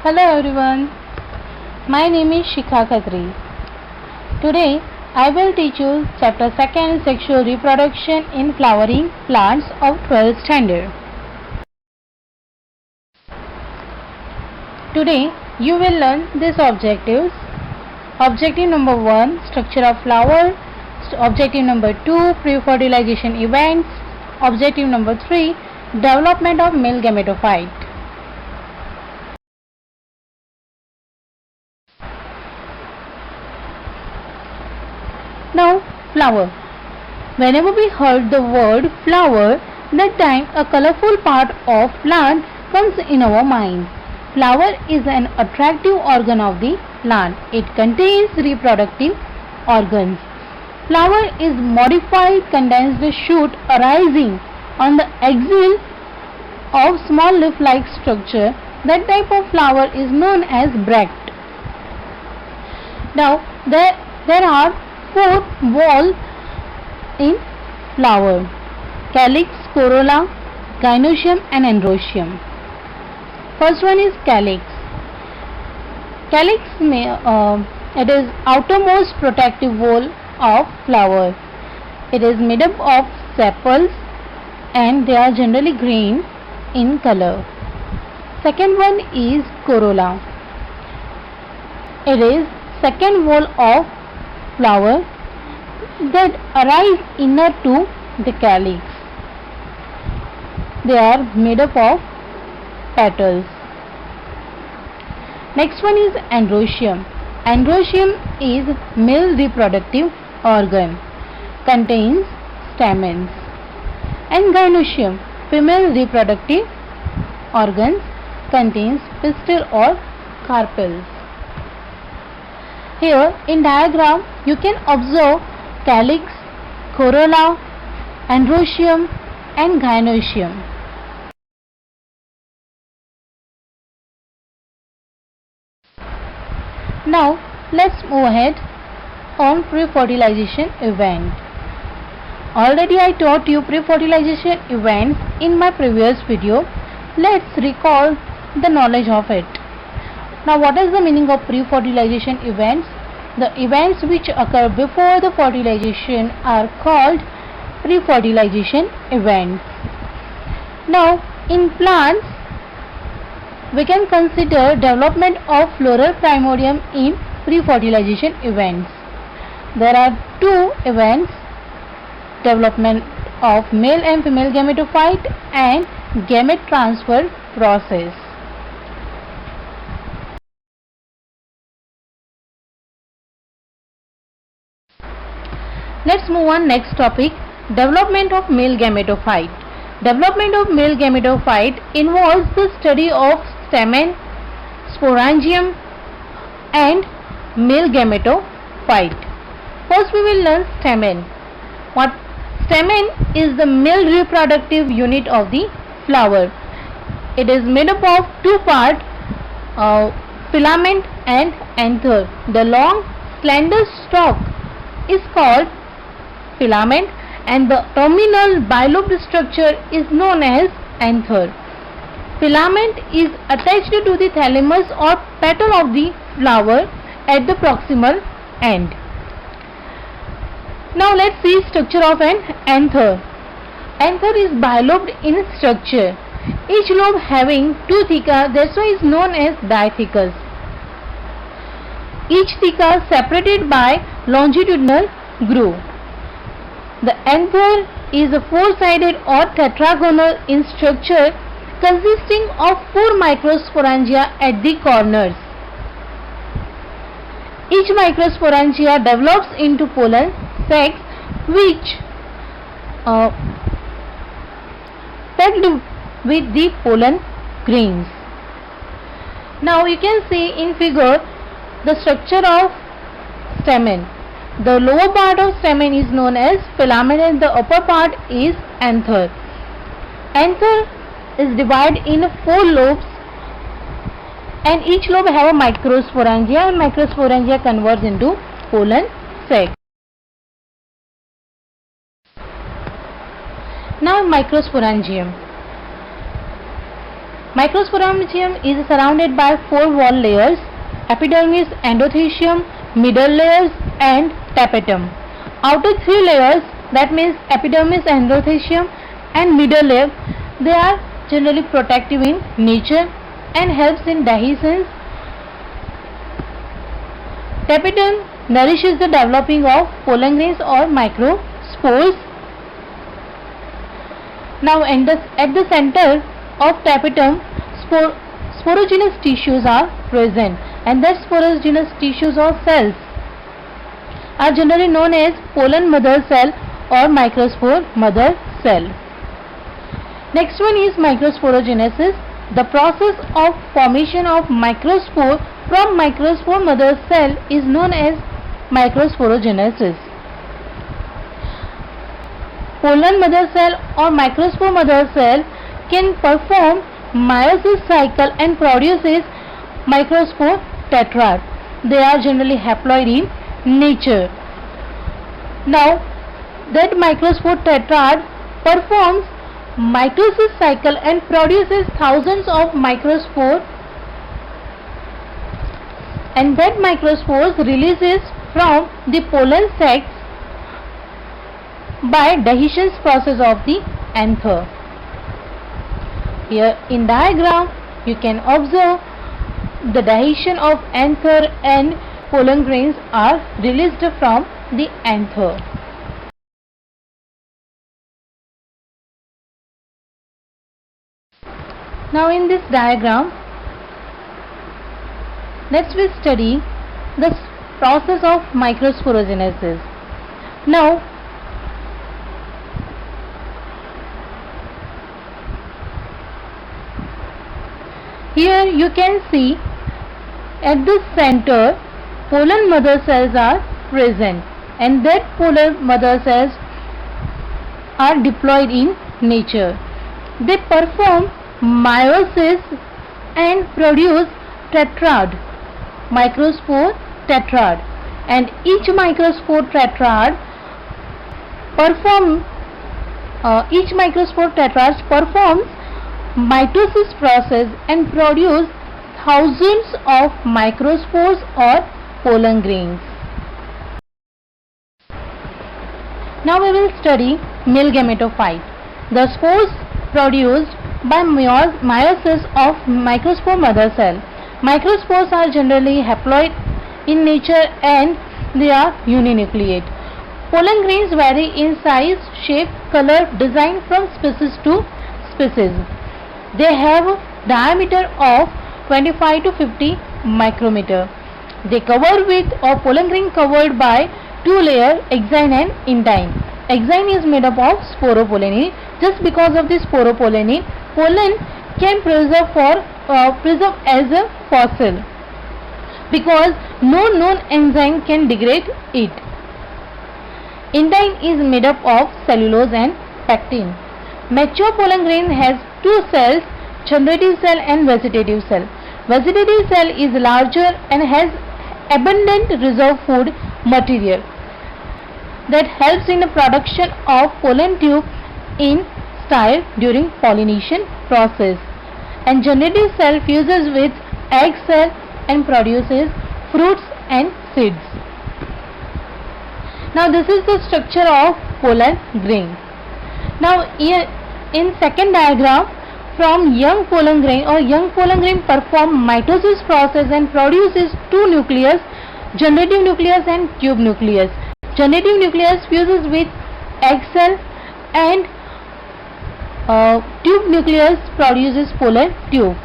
Hello everyone, my name is Shikha Khatri. Today I will teach you chapter 2nd Sexual Reproduction in Flowering Plants of 12th standard. Today you will learn these objectives. Objective number 1, structure of flower. Objective number 2, pre-fertilization events. Objective number 3, development of male gametophyte. Now, flower. Whenever we heard the word flower, that time a colorful part of plant comes in our mind. Flower is an attractive organ of the plant. It contains reproductive organs. Flower is modified condensed shoot arising on the axil of small leaf-like structure. That type of flower is known as bract. Now, there are 4 walls in flower: calyx, corolla, gynoecium and androecium. First one is calyx. Calyx it is outermost protective wall of flower. It is made up of sepals and they are generally green in color. Second one is corolla. It is second wall of flower that arise inner to the calyx. They are made up of petals. Next one is androecium. Androecium is male reproductive organ, contains stamens. And gynoecium, female reproductive organs, contains pistil or carpels. Here in diagram you can observe calyx, corolla, androecium and gynoecium. Now let's move ahead on pre-fertilization event. Already I taught you pre-fertilization events in my previous video. Let's recall the knowledge of it. Now what is the meaning of pre-fertilization events? The events which occur before the fertilization are called pre-fertilization events. Now in plants we can consider development of floral primordium in pre-fertilization events. There are 2 events: development of male and female gametophyte and gamete transfer process. Let's move on next topic, development of male gametophyte. Development of male gametophyte involves the study of stamen, sporangium and male gametophyte. First we will learn stamen. Stamen is the male reproductive unit of the flower. It is made up of 2 parts, filament and anther. The long slender stalk is called filament and the terminal bilobed structure is known as anther. Filament is attached to the thalamus or petal of the flower at the proximal end. Now let's see structure of an anther. Anther is bilobed in structure. Each lobe having 2 theca, that's why is known as diathecous. Each theca separated by longitudinal groove. The anther is a 4-sided or tetragonal in structure consisting of 4 microsporangia at the corners. Each microsporangia develops into pollen sacs which packed with the pollen grains. Now you can see in figure the structure of stamen. The lower part of stamen is known as filament and the upper part is anther. Anther is divided in 4 lobes and each lobe have a microsporangia and microsporangia converts into pollen sac. Now microsporangium. Microsporangium is surrounded by 4 wall layers: epidermis, endothelium, middle layers and tapetum. Outer 3 layers, that means epidermis, endothelium and middle layer, they are generally protective in nature and helps in dehiscence. Tapetum nourishes the developing of pollen grains or microspores. Now at the center of tapetum, sporogenous tissues are present, and that sporogenous tissues or cells are generally known as pollen mother cell or microspore mother cell. Next one is microsporogenesis. The process of formation of microspore from microspore mother cell is known as microsporogenesis. Pollen mother cell or microspore mother cell can perform meiosis cycle and produces microspore tetrad. They are generally haploid in nature. Now that microspore tetrad performs mitosis cycle and produces thousands of microspore, and that microspores releases from the pollen sacs by dehiscence process of the anther. Here in diagram you can observe the dehiscence of anther and pollen grains are released from the anther. Now in this diagram, let's we study the process of microsporogenesis. Now here you can see at the center pollen mother cells are present, and that pollen mother cells are diploid in nature. They perform meiosis and produce tetrad, microspore tetrad, and each microspore tetrad performs mitosis process and produce thousands of microspores or pollen grains. Now we will study male gametophyte. The spores produced by meiosis of microspore mother cell. Microspores are generally haploid in nature and they are uninucleate. Pollen grains vary in size, shape, color, design from species to species. They have a diameter of 25 to 50 micrometer. They cover with or pollen grain covered by 2 layers, exine and intine. Exine is made up of sporopollen. Just because of this sporopollen, pollen can preserve as a fossil because no known enzyme can degrade it. Intine is made up of cellulose and pectin. Mature pollen grain has 2 cells, generative cell and vegetative cell. Vegetative cell is larger and has abundant reserve food material that helps in the production of pollen tube in style during pollination process, and generative cell fuses with egg cell and produces fruits and seeds. Now this is the structure of pollen grain. Now here in second diagram, from young pollen grain perform mitosis process and produces 2 nucleus, generative nucleus and tube nucleus. Generative nucleus fuses with egg cell and tube nucleus produces pollen tube.